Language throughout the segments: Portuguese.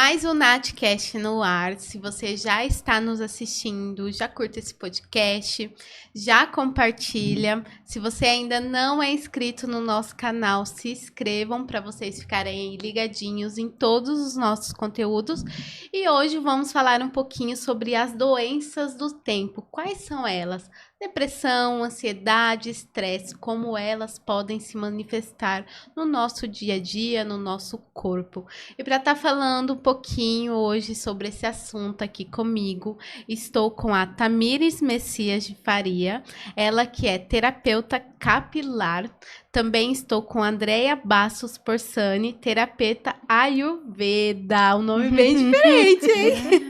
Mais um Natcast no ar. Se você já está nos assistindo, já curta esse podcast, já compartilha. Se você ainda não é inscrito no nosso canal, se inscrevam para vocês ficarem ligadinhos em todos os nossos conteúdos. E hoje vamos falar um pouquinho sobre as doenças do tempo. Quais são elas? Depressão, ansiedade, estresse, como elas podem se manifestar no nosso dia a dia, no nosso corpo. E para estar falando um pouquinho hoje sobre esse assunto aqui comigo, estou com a Tamires Messias de Faria, ela que é terapeuta capilar. Também estou com a Andrea Bastos Porsani, terapeuta Ayurveda. Um nome bem diferente, hein?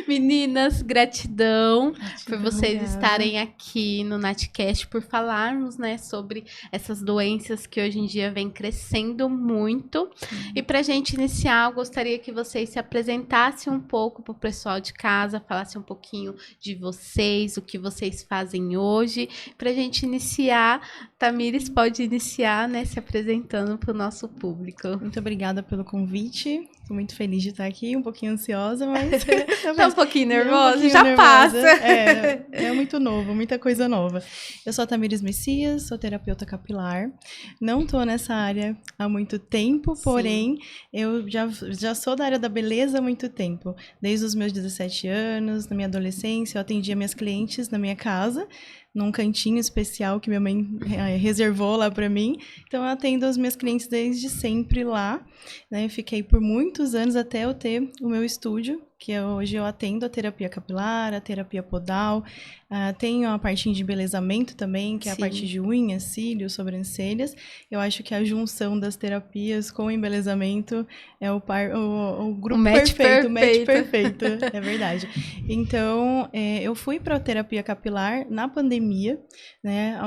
Meninas, gratidão por vocês estarem aqui no Natcast, por falarmos, né, sobre essas doenças que hoje em dia vem crescendo muito. E para a gente iniciar, eu gostaria que vocês se apresentassem um pouco para o pessoal de casa, falassem um pouquinho de vocês, o que vocês fazem hoje. Para a gente iniciar, Tamires pode iniciar, né, se apresentando para o nosso público. Muito obrigada pelo convite. Estou muito feliz de estar aqui, um pouquinho ansiosa, mas... Tá um pouquinho nervosa? Já passa. É muito novo, muita coisa nova. Eu sou a Tamires Messias, sou terapeuta capilar. Não estou nessa área há muito tempo, porém, eu já sou da área da beleza há muito tempo. Desde os meus 17 anos, na minha adolescência, eu atendia minhas clientes na minha casa, num cantinho especial que minha mãe reservou lá para mim. Então, eu atendo as minhas clientes desde sempre lá, né? Eu fiquei por muitos anos até eu ter o meu estúdio, que hoje eu atendo a terapia capilar, a terapia podal, tenho a parte de embelezamento também, que é a parte de unhas, cílios, sobrancelhas. Eu acho que a junção das terapias com o embelezamento é o grupo perfeito, o match perfeito, é verdade. Então, eu fui para a terapia capilar na pandemia, né?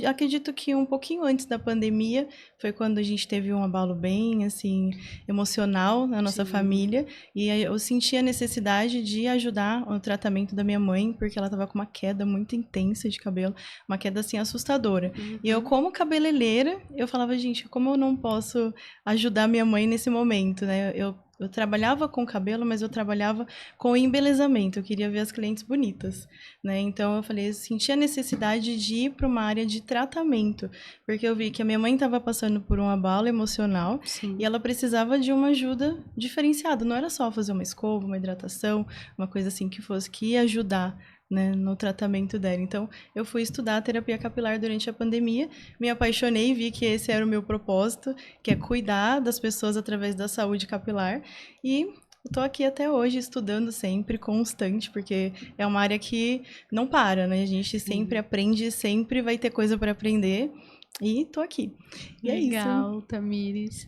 Acredito que um pouquinho antes da pandemia foi quando a gente teve um abalo bem, assim, emocional na nossa família, e eu senti a necessidade de ajudar o tratamento da minha mãe, porque ela estava com uma queda muito intensa de cabelo, uma queda, assim, assustadora. E eu, como cabeleireira, eu falava, gente, como eu não posso ajudar minha mãe nesse momento, né? Eu trabalhava com cabelo, mas eu trabalhava com embelezamento. Eu queria ver as clientes bonitas, né? Então, eu falei, eu senti a necessidade de ir para uma área de tratamento, porque eu vi que a minha mãe estava passando por um abalo emocional e ela precisava de uma ajuda diferenciada. Não era só fazer uma escova, uma hidratação, uma coisa assim que ia ajudar, né, no tratamento dela. Então, eu fui estudar a terapia capilar durante a pandemia, me apaixonei, vi que esse era o meu propósito, que é cuidar das pessoas através da saúde capilar, e estou aqui até hoje estudando sempre, constante, porque é uma área que não para, né? A gente sempre aprende, sempre vai ter coisa para aprender. E tô aqui. E Legal, é isso. Tamires.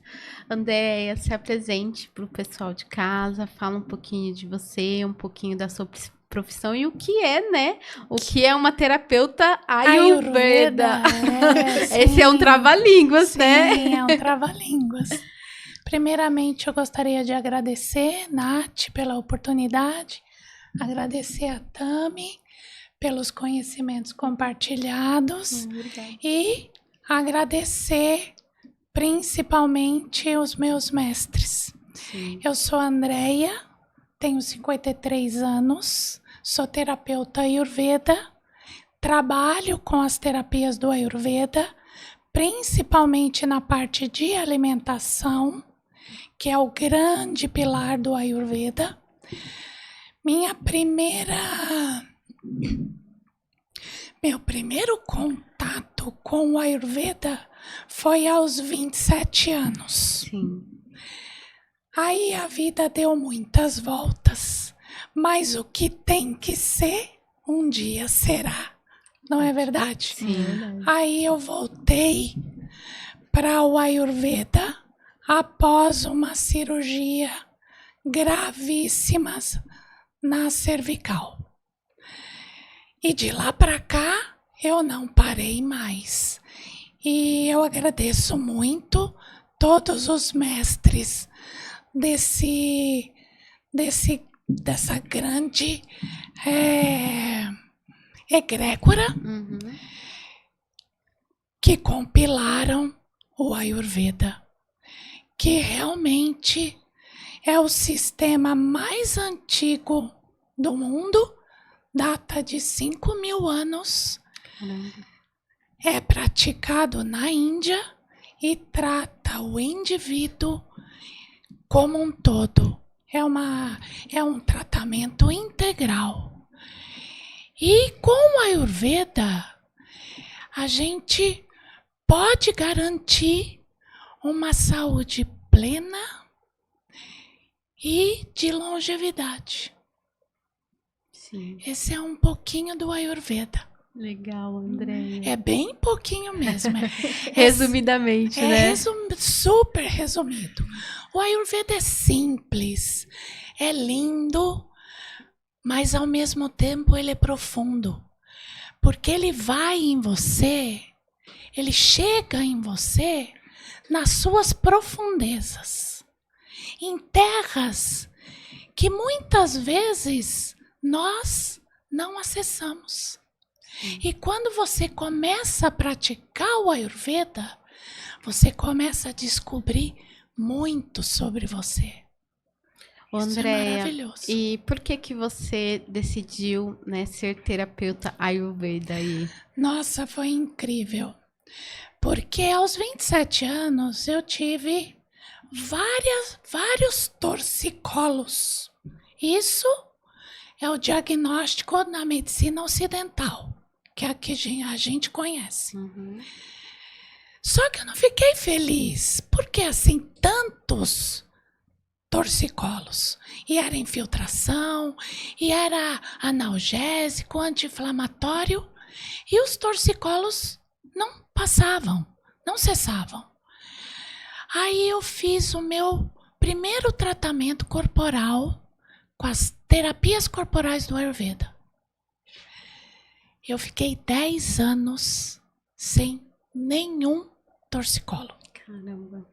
Andréia, se apresente para o pessoal de casa, fala um pouquinho de você, um pouquinho da sua profissão e o que é, né? O que é uma terapeuta Ayurveda. Esse é um trava-línguas, né? Sim, é um trava-línguas. Primeiramente, eu gostaria de agradecer, Nath, pela oportunidade, agradecer a Tami pelos conhecimentos compartilhados e agradecer principalmente os meus mestres. Eu sou a Andréia, tenho 53 anos, sou terapeuta Ayurveda, trabalho com as terapias do Ayurveda, principalmente na parte de alimentação, que é o grande pilar do Ayurveda. Meu primeiro contato com o Ayurveda foi aos 27 anos. Aí a vida deu muitas voltas, mas o que tem que ser, um dia será. Não é verdade? Sim. Aí eu voltei para o Ayurveda após uma cirurgia gravíssima na cervical. E de lá para cá, eu não parei mais. E eu agradeço muito todos os mestres dessa grande egrégora que compilaram o Ayurveda, que realmente é o sistema mais antigo do mundo, data de 5.000 anos, é praticado na Índia e trata o indivíduo como um todo. É um tratamento integral. E com o Ayurveda, a gente pode garantir uma saúde plena e de longevidade. Sim. Esse é um pouquinho do Ayurveda. Legal, Andréia. É bem pouquinho mesmo. Resumidamente, né? Super resumido. O Ayurveda é simples, é lindo, mas ao mesmo tempo ele é profundo. Porque ele vai em você, ele chega em você nas suas profundezas. Em terras que muitas vezes nós não acessamos. E quando você começa a praticar o Ayurveda, você começa a descobrir muito sobre você. Isso é Andréia, maravilhoso. e por que você decidiu, né, ser terapeuta Ayurveda aí? Nossa, foi incrível. Porque aos 27 anos eu tive vários torcicolos. Isso é o diagnóstico na medicina ocidental, que é a que a gente conhece. Uhum. Só que eu não fiquei feliz, porque assim, tantos torcicolos. E era infiltração, e era analgésico, anti-inflamatório, e os torcicolos não passavam, não cessavam. Aí eu fiz o meu primeiro tratamento corporal com as terapias corporais do Ayurveda. Eu fiquei 10 anos sem nenhum torcicolo. Caramba.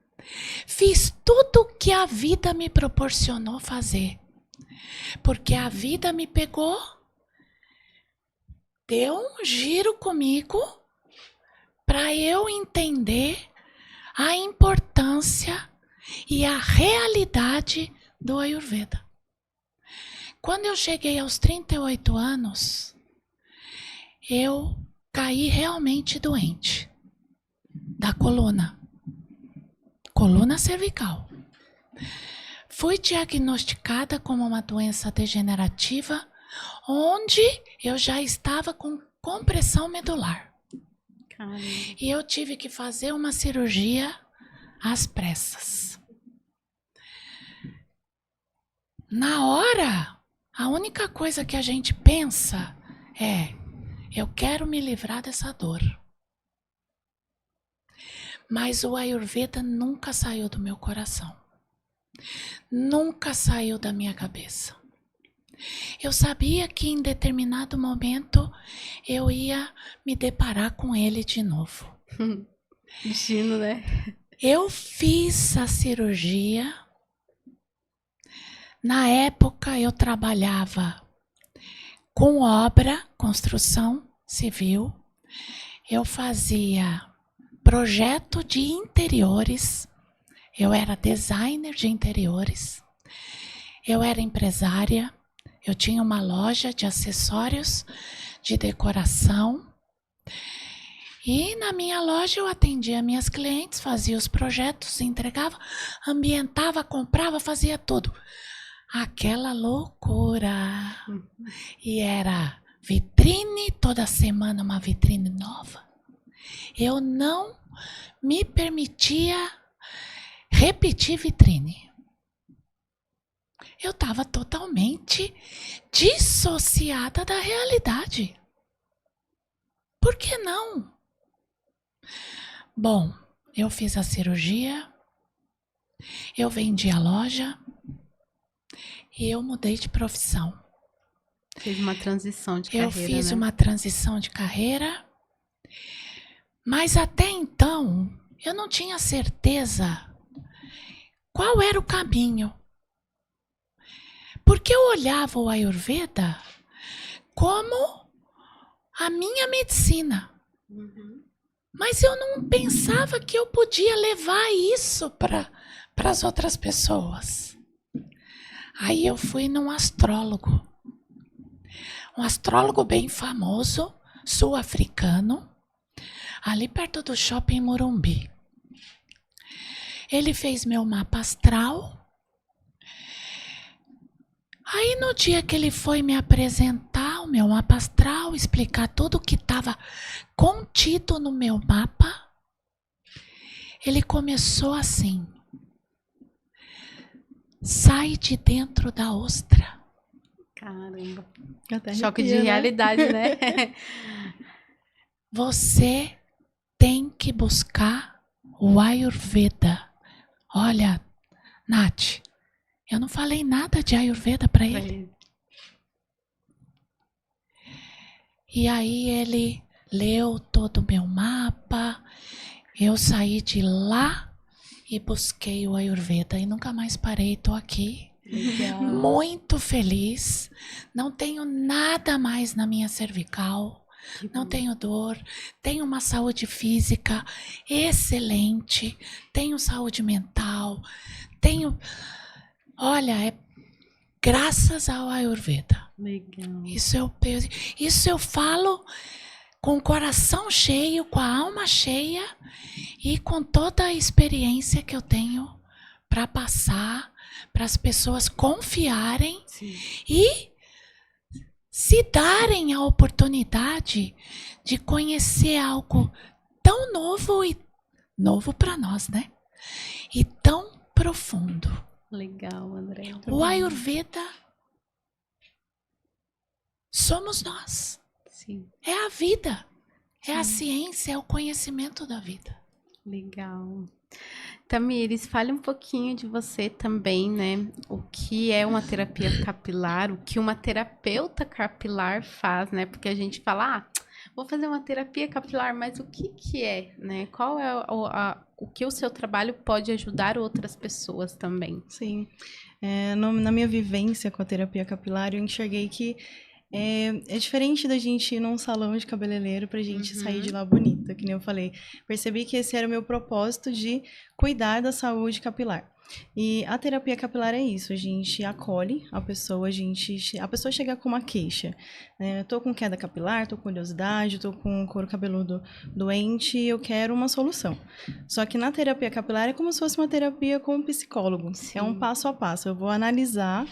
Fiz tudo que a vida me proporcionou fazer. Porque a vida me pegou, deu um giro comigo para eu entender a importância e a realidade do Ayurveda. Quando eu cheguei aos 38 anos, eu caí realmente doente da coluna cervical. Fui diagnosticada como uma doença degenerativa, onde eu já estava com compressão medular. Caramba. E eu tive que fazer uma cirurgia às pressas. Na hora, a única coisa que a gente pensa é: eu quero me livrar dessa dor. Mas o Ayurveda nunca saiu do meu coração. Nunca saiu da minha cabeça. Eu sabia que em determinado momento eu ia me deparar com ele de novo. Destino, né? Eu fiz a cirurgia. Na época eu trabalhava com obra, construção civil. Eu fazia projeto de interiores. Eu era designer de interiores. Eu era empresária. Eu tinha uma loja de acessórios de decoração. E na minha loja eu atendia minhas clientes, fazia os projetos, entregava, ambientava, comprava, fazia tudo. Aquela loucura. E era vitrine, toda semana uma vitrine nova. Eu não me permitia repetir vitrine. Eu estava totalmente dissociada da realidade. Por que não? Bom, eu fiz a cirurgia, eu vendi a loja e eu mudei de profissão. Fez uma transição de carreira, Eu fiz né? uma transição de carreira, mas até então eu não tinha certeza qual era o caminho. Porque eu olhava o Ayurveda como a minha medicina. Uhum. Mas eu não pensava que eu podia levar isso para as outras pessoas. Aí eu fui num astrólogo. Um astrólogo bem famoso, sul-africano, ali perto do Shopping Morumbi. Ele fez meu mapa astral. Aí no dia que ele foi me apresentar o meu mapa astral, explicar tudo o que estava contido no meu mapa, ele começou assim: sai de dentro da ostra. Caramba. Até Choque arrepia, de né? realidade, né? Você tem que buscar o Ayurveda. Olha, Nath, eu não falei nada de Ayurveda para ele. E aí ele leu todo o meu mapa. Eu saí de lá e busquei o Ayurveda e nunca mais parei, tô aqui. Legal. Muito feliz. Não tenho nada mais na minha cervical. Não tenho dor. Tenho uma saúde física excelente. Tenho saúde mental. Tenho... Olha, é graças ao Ayurveda. Legal. Isso eu falo com o coração cheio, com a alma cheia e com toda a experiência que eu tenho para passar, para as pessoas confiarem. Sim. E se darem a oportunidade de conhecer algo tão novo e novo para nós, né? E tão profundo. Legal, André. O Ayurveda somos nós. Sim. É a vida. É a ciência, é o conhecimento da vida. Legal. Tamires, fale um pouquinho de você também, né? O que é uma terapia capilar, o que uma terapeuta capilar faz, né? Porque a gente fala, vou fazer uma terapia capilar, mas o que que é, né? Qual é o que o seu trabalho pode ajudar outras pessoas também? Sim. Na minha vivência com a terapia capilar, eu enxerguei que é diferente da gente ir num salão de cabeleireiro pra gente sair de lá bonita, que nem eu falei. Percebi que esse era o meu propósito de cuidar da saúde capilar. E a terapia capilar é isso, a gente acolhe a pessoa, a pessoa chega com uma queixa. Eu tô com queda capilar, tô com oleosidade, tô com couro cabeludo doente e eu quero uma solução. Só que na terapia capilar é como se fosse uma terapia com um psicólogo. Sim. É um passo a passo, eu vou analisar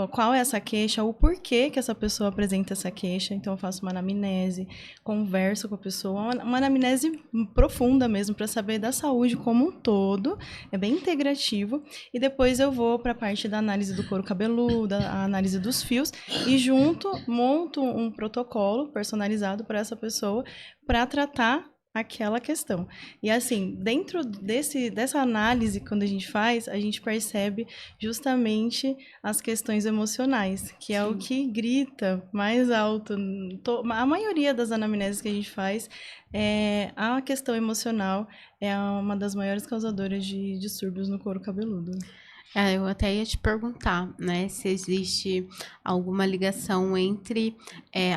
qual é essa queixa, o porquê que essa pessoa apresenta essa queixa. Então, eu faço uma anamnese, converso com a pessoa, uma anamnese profunda mesmo, para saber da saúde como um todo, é bem integrativo. E depois eu vou para a parte da análise do couro cabeludo, a análise dos fios, e junto monto um protocolo personalizado para essa pessoa, para tratar aquela questão. E assim, dentro dessa análise, quando a gente faz, a gente percebe justamente as questões emocionais, que é o que grita mais alto. A maioria das anamneses que a gente faz, a questão emocional é uma das maiores causadoras de distúrbios no couro cabeludo. Eu até ia te perguntar, né, se existe alguma ligação entre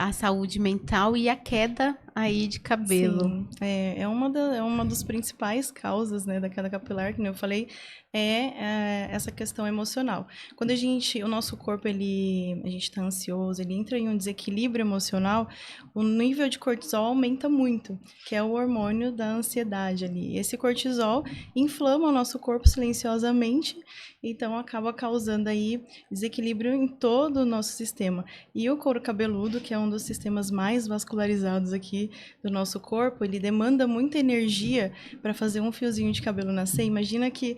a saúde mental e a queda aí de cabelo. Sim, é uma das principais causas, né, da queda capilar, como eu falei, essa questão emocional. Quando o nosso corpo, a gente está ansioso, ele entra em um desequilíbrio emocional, o nível de cortisol aumenta muito, que é o hormônio da ansiedade ali. Esse cortisol inflama o nosso corpo silenciosamente, então acaba causando aí desequilíbrio em todo o nosso sistema. E o couro cabeludo, que é um dos sistemas mais vascularizados aqui do nosso corpo, ele demanda muita energia para fazer um fiozinho de cabelo nascer. Imagina que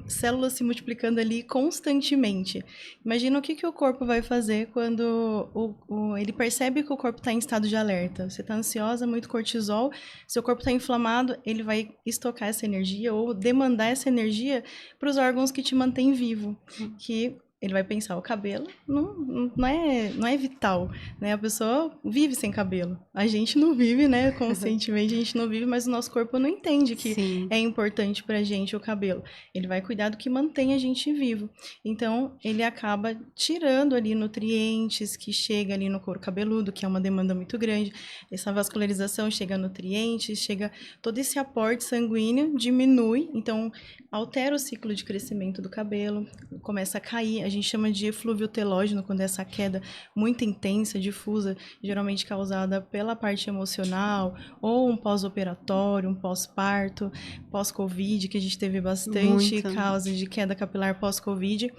células se multiplicando ali constantemente. Imagina o que o corpo vai fazer quando ele percebe que o corpo está em estado de alerta. Você está ansiosa, muito cortisol, seu corpo está inflamado, ele vai estocar essa energia ou demandar essa energia para os órgãos que te mantêm vivo, que ele vai pensar, o cabelo não é vital, né? A pessoa vive sem cabelo. A gente não vive, né? Conscientemente a gente não vive, mas o nosso corpo não entende que é importante pra gente o cabelo. Ele vai cuidar do que mantém a gente vivo. Então, ele acaba tirando ali nutrientes que chega ali no couro cabeludo, que é uma demanda muito grande. Essa vascularização chega nutrientes, chega todo esse aporte sanguíneo, diminui, então altera o ciclo de crescimento do cabelo, começa a cair. gente chama de eflúvio telógeno, quando é essa queda muito intensa, difusa, geralmente causada pela parte emocional, ou um pós-operatório, um pós-parto, pós-Covid, que a gente teve bastante causas de queda capilar pós-Covid.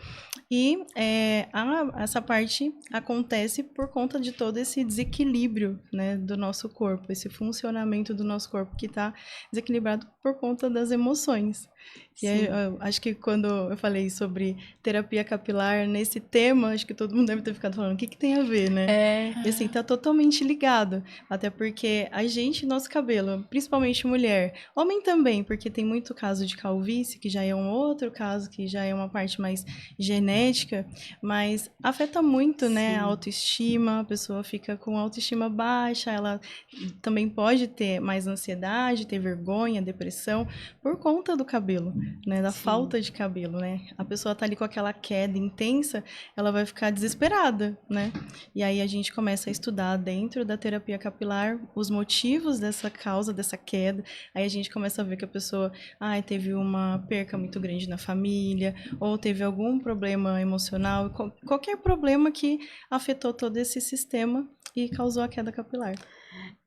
E essa parte acontece por conta de todo esse desequilíbrio, né, do nosso corpo, esse funcionamento do nosso corpo que está desequilibrado por conta das emoções. E aí, eu acho que quando eu falei sobre terapia capilar nesse tema, acho que todo mundo deve ter ficado falando, o que tem a ver, né? E assim, tá totalmente ligado. Até porque a gente, nosso cabelo, principalmente mulher, homem também, porque tem muito caso de calvície, que já é um outro caso, que já é uma parte mais genética, mas afeta muito, né, a autoestima, a pessoa fica com autoestima baixa, ela também pode ter mais ansiedade, ter vergonha, depressão, por conta do cabelo, né, da falta de cabelo, né? A pessoa tá ali com aquela queda intensa, ela vai ficar desesperada, né? E aí a gente começa a estudar dentro da terapia capilar os motivos dessa causa, dessa queda. Aí a gente começa a ver que a pessoa, teve uma perca muito grande na família, ou teve algum problema emocional, qualquer problema que afetou todo esse sistema e causou a queda capilar.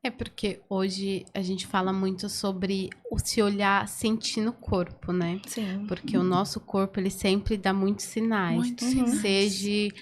É porque hoje a gente fala muito sobre o se olhar sentindo o corpo, né? Sim. Porque o nosso corpo, ele sempre dá muitos sinais. Seja,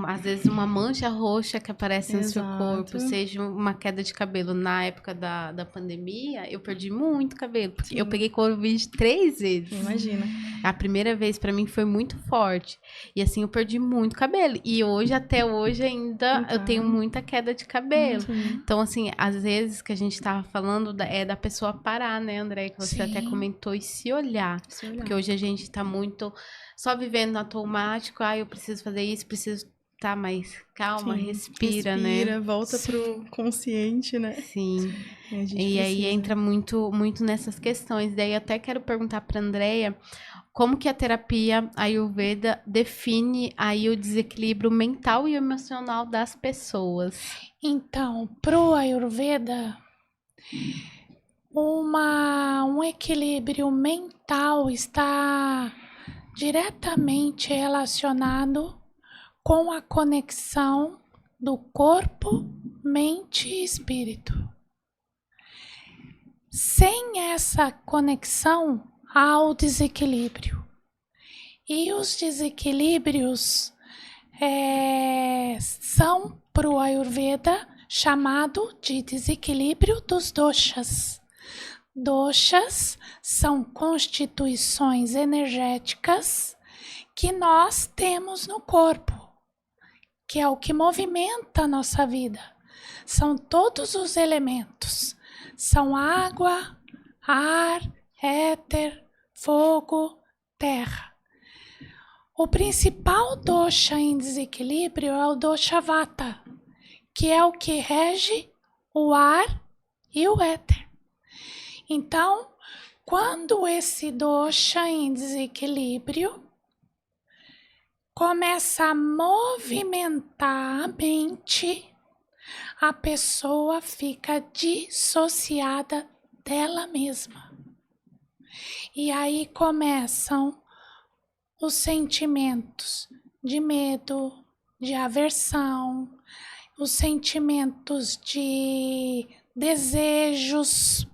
às vezes, uma mancha roxa que aparece no seu corpo, seja uma queda de cabelo. Na época da pandemia, eu perdi muito cabelo, porque eu peguei Covid 3 vezes. Imagina. A primeira vez pra mim foi muito forte. E assim, eu perdi muito cabelo. E hoje, até hoje, ainda eu tenho muita queda de cabelo. Então, assim, às vezes que a gente tava falando da pessoa parar, né, André? Que você até comentou, e se olhar. Porque hoje a gente tá muito só vivendo no automático. Eu preciso fazer isso, preciso tá mais calma, respira, né? Volta pro consciente, né? Sim. E aí entra muito, muito nessas questões. Daí até quero perguntar para Andreia como que a terapia Ayurveda define aí o desequilíbrio mental e emocional das pessoas. Então, pro Ayurveda, um equilíbrio mental está diretamente relacionado com a conexão do corpo, mente e espírito. Sem essa conexão, há o desequilíbrio. E os desequilíbrios são, para o Ayurveda, chamado de desequilíbrio dos doshas. Doshas são constituições energéticas que nós temos no corpo, que é o que movimenta a nossa vida. São todos os elementos. São água, ar, éter, fogo, terra. O principal dosha em desequilíbrio é o dosha Vata, que é o que rege o ar e o éter. Então, quando esse dosha em desequilíbrio começa a movimentar a mente, a pessoa fica dissociada dela mesma. E aí começam os sentimentos de medo, de aversão, os sentimentos de desejos.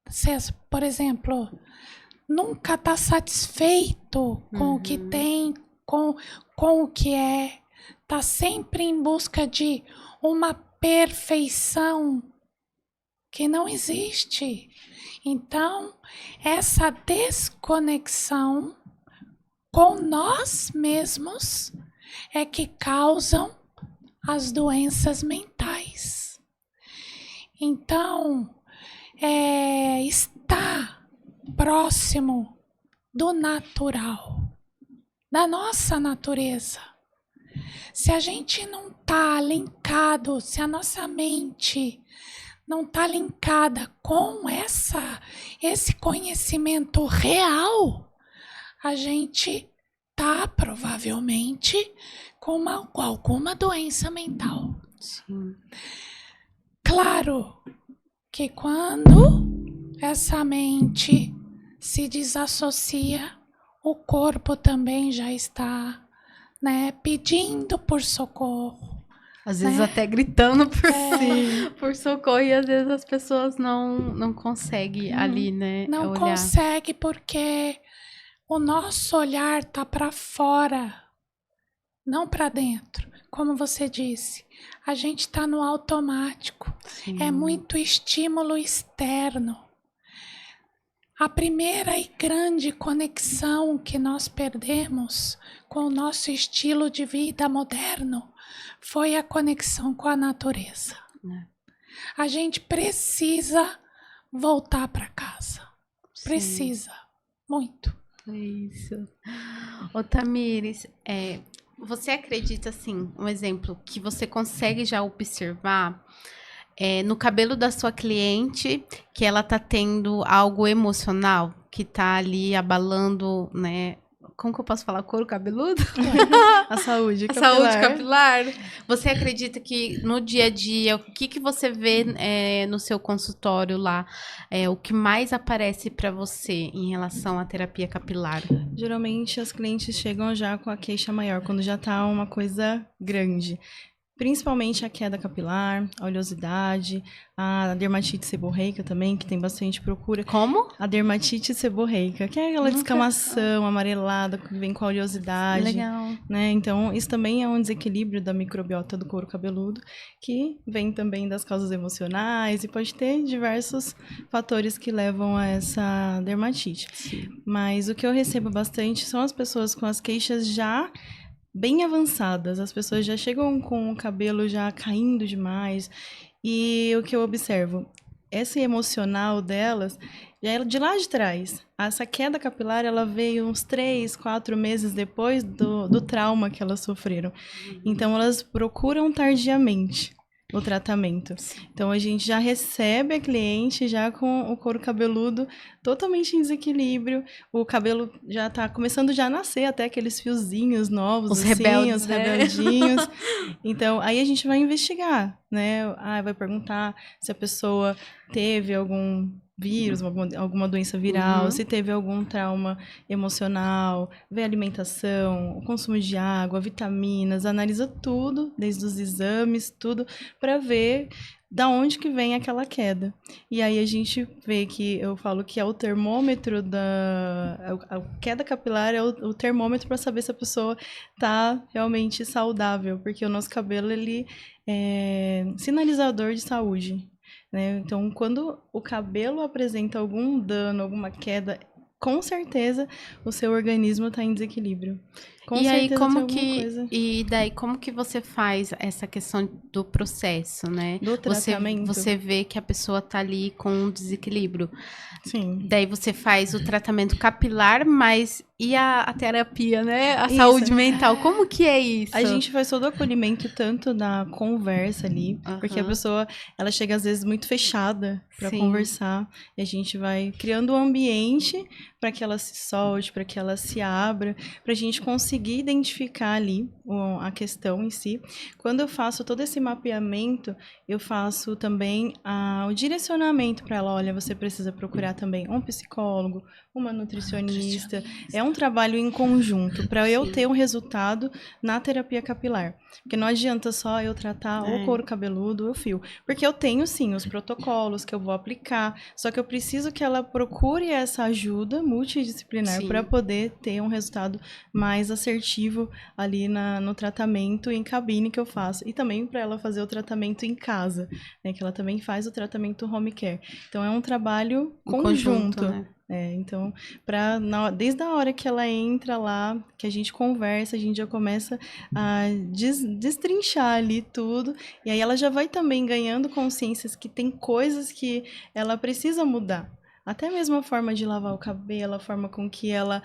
Você, por exemplo, nunca está satisfeito com o que tem, com o que é, está sempre em busca de uma perfeição que não existe. Então, essa desconexão com nós mesmos é que causam as doenças mentais. Então, está próximo do natural, da nossa natureza. Se a gente não está linkado, se a nossa mente não está linkada com esse conhecimento real, a gente está provavelmente com alguma doença mental. Sim. Claro que quando essa mente se desassocia, o corpo também já está né, pedindo por socorro. Às vezes né? até gritando Sim. por socorro e às vezes as pessoas não conseguem ali, né, Não olhar. consegue porque o nosso olhar tá para fora, não para dentro. Como você disse, a gente tá no automático. Sim. É muito estímulo externo. A primeira e grande conexão que nós perdemos com o nosso estilo de vida moderno foi a conexão com a natureza. A gente precisa voltar para casa. Precisa. Muito. É isso. Ô, Tamires, você acredita, assim, um exemplo, que você consegue já observar no cabelo da sua cliente que ela tá tendo algo emocional, que tá ali abalando, né? Como que eu posso falar? Couro cabeludo? A saúde A capilar. saúde capilar. Você acredita que no dia a dia, o que você vê no seu consultório lá, o que mais aparece para você em relação à terapia capilar? Geralmente as clientes chegam já com a queixa maior, quando já tá uma coisa grande. Principalmente a queda capilar, a oleosidade, a dermatite seborreica também, que tem bastante procura. Como? A dermatite seborreica, que é aquela descamação amarelada que vem com a oleosidade. Legal. Né? Então, isso também é um desequilíbrio da microbiota do couro cabeludo, que vem também das causas emocionais e pode ter diversos fatores que levam a essa dermatite. Sim. Mas o que eu recebo bastante são as pessoas com as queixas já bem avançadas. As pessoas já chegam com o cabelo já caindo demais. E o que eu observo, esse emocional delas já é de lá de trás. Essa queda capilar, ela veio uns 3, 4 meses depois do trauma que elas sofreram. Então, elas procuram tardiamente o tratamento. Então, a gente já recebe a cliente já com o couro cabeludo totalmente em desequilíbrio. O cabelo já tá começando já a nascer, até aqueles fiozinhos novos, Os assim, rebeldes, os né? rebeldinhos. Então, aí a gente vai investigar, né? Vai perguntar se a pessoa teve algum vírus, alguma doença viral, Uhum. se teve algum trauma emocional, ver a alimentação, o consumo de água, vitaminas, analisa tudo, desde os exames, tudo, para ver da onde que vem aquela queda. E aí a gente vê que, eu falo que é o termômetro a queda capilar é o termômetro para saber se a pessoa tá realmente saudável, porque o nosso cabelo, ele é sinalizador de saúde. Né? Então, quando o cabelo apresenta algum dano, alguma queda, com certeza o seu organismo está em desequilíbrio. Com E aí, certeza tem como alguma que. coisa. E daí, como que você faz essa questão do processo, né? Do tratamento. Você vê que a pessoa tá ali com um desequilíbrio. Sim. Daí você faz o tratamento capilar, mas e a terapia, né? A Isso. saúde mental, como que é isso? A gente faz todo o acolhimento tanto da conversa ali, porque a Aham. pessoa, ela chega às vezes muito fechada para Sim. conversar, e a gente vai criando um ambiente para que ela se solte, para que ela se abra, para a gente conseguir identificar ali a questão em si. Quando eu faço todo esse mapeamento, eu faço também o direcionamento para ela. Olha, você precisa procurar também um psicólogo, uma nutricionista. É um trabalho em conjunto para eu Sim. ter um resultado na terapia capilar. Porque não adianta só eu tratar o couro cabeludo, o fio. Porque eu tenho, sim, os protocolos que eu vou aplicar, só que eu preciso que ela procure essa ajuda multidisciplinar Sim. para poder ter um resultado mais assertivo ali no tratamento em cabine que eu faço. E também para ela fazer o tratamento em casa, né? Que ela também faz o tratamento home care. Então, é um trabalho Em conjunto. né? Então, desde a hora que ela entra lá, que a gente conversa, a gente já começa a destrinchar ali tudo. E aí ela já vai também ganhando consciências que tem coisas que ela precisa mudar. Até mesmo a forma de lavar o cabelo, a forma com que ela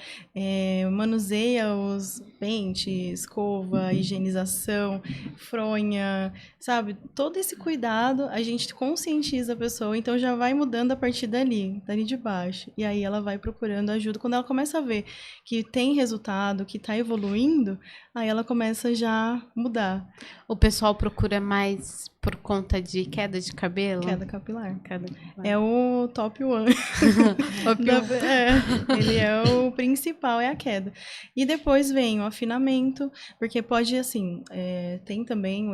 manuseia os pentes, escova, higienização, fronha, sabe? Todo esse cuidado a gente conscientiza a pessoa, então já vai mudando a partir dali de baixo. E aí ela vai procurando ajuda. Quando ela começa a ver que tem resultado, que tá evoluindo, aí ela começa já a mudar. O pessoal procura mais por conta de queda de cabelo? Queda capilar. Queda capilar. É o top one. Ele é o principal, é a queda. E depois vem o afinamento, porque pode, assim, tem também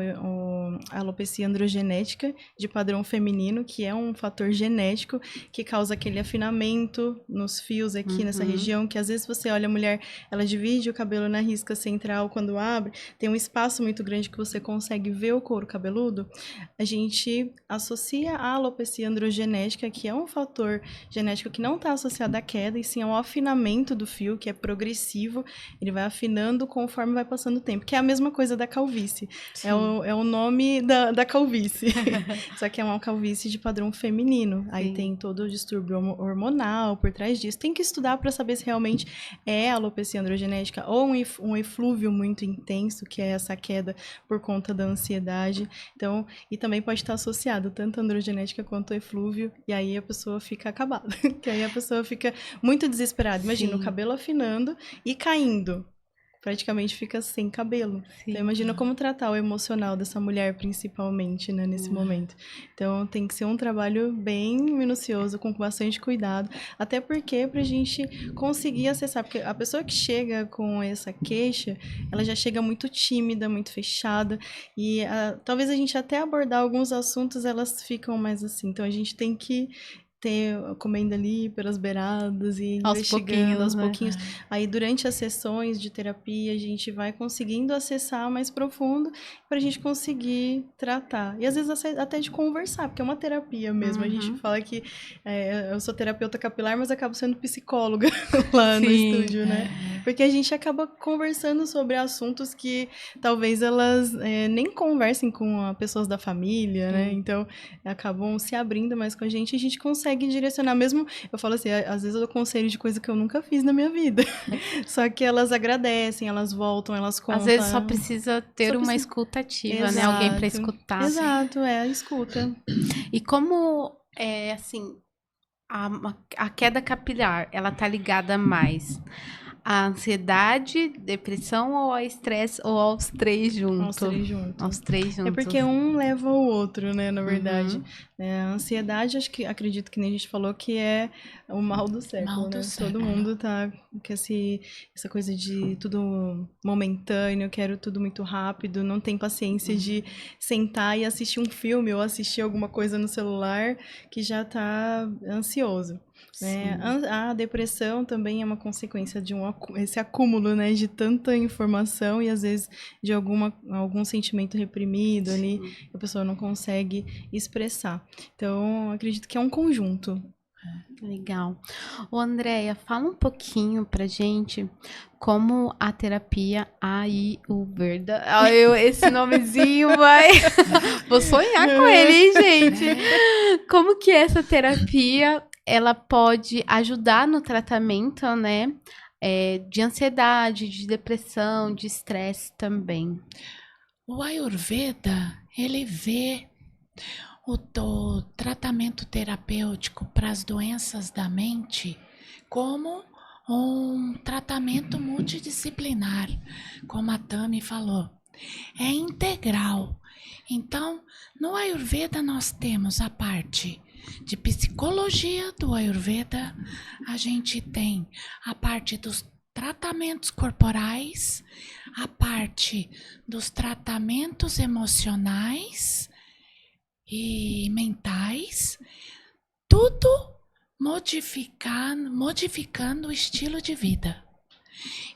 a alopecia androgenética de padrão feminino, que é um fator genético que causa aquele afinamento nos fios aqui nessa região, que às vezes você olha a mulher, ela divide o cabelo na risca central, quando abre, tem um espaço muito grande que você consegue ver o couro cabeludo. A gente associa a alopecia androgenética, que é um fator genético que não está associado à queda, e sim ao afinamento do fio, que é progressivo, ele vai afinando conforme vai passando o tempo, que é a mesma coisa da calvície. É o nome da calvície, só que é uma calvície de padrão feminino. Aí tem todo o distúrbio hormonal por trás disso. Tem que estudar para saber se realmente é alopecia androgenética ou um eflúvio muito intenso, que é essa queda por conta da ansiedade. Então, e também pode estar associado tanto a androgenética quanto a eflúvio, e aí a pessoa fica acabada, que aí a pessoa fica muito desesperada. Imagina, o cabelo afinando e caindo. Praticamente fica sem cabelo. Sim. Então, imagina como tratar o emocional dessa mulher, principalmente, né, nesse momento. Então, tem que ser um trabalho bem minucioso, com bastante cuidado, até porque pra gente conseguir acessar, porque a pessoa que chega com essa queixa, ela já chega muito tímida, muito fechada, e talvez a gente até abordar alguns assuntos, elas ficam mais assim. Então, a gente tem que comendo ali pelas beiradas e investigando aos pouquinhos. Aí, durante as sessões de terapia, a gente vai conseguindo acessar mais profundo para a gente conseguir tratar. E, às vezes, até de conversar, porque é uma terapia mesmo. A gente fala que eu sou terapeuta capilar, mas acabo sendo psicóloga lá no estúdio, né? Porque a gente acaba conversando sobre assuntos que talvez elas nem conversem com as pessoas da família, né? Então, acabam se abrindo mais com a gente consegue direcionar. Mesmo, eu falo assim, às vezes eu dou conselho de coisa que eu nunca fiz na minha vida. Só que elas agradecem, elas voltam, elas contam. Às vezes só precisa ter uma escuta ativa, né? Alguém para escutar. Exato, a escuta. E como, assim, a queda capilar, ela tá ligada mais à ansiedade, depressão ou ao estresse ou aos três juntos? Aos três juntos. É porque um leva o outro, né, na verdade. A ansiedade, acredito que nem a gente falou, que é o mal do século, né? Todo mundo tá com essa coisa de tudo momentâneo, quero tudo muito rápido, não tem paciência de sentar e assistir um filme ou assistir alguma coisa no celular que já tá ansioso. Né? A depressão também é uma consequência de esse acúmulo, né, de tanta informação e às vezes de algum sentimento reprimido ali, a pessoa não consegue expressar. Então, acredito que é um conjunto. Legal. Ô, Andréia, fala um pouquinho pra gente como a terapia Ayurveda. Esse nomezinho vai... Vou sonhar com ele, hein, gente? Como que essa terapia ela pode ajudar no tratamento, né, de ansiedade, de depressão, de estresse também? O Ayurveda, ele vê o tratamento terapêutico para as doenças da mente como um tratamento multidisciplinar, como a Tami falou. É integral. Então, no Ayurveda nós temos a parte de psicologia do Ayurveda, a gente tem a parte dos tratamentos corporais, a parte dos tratamentos emocionais e mentais, tudo modificando o estilo de vida.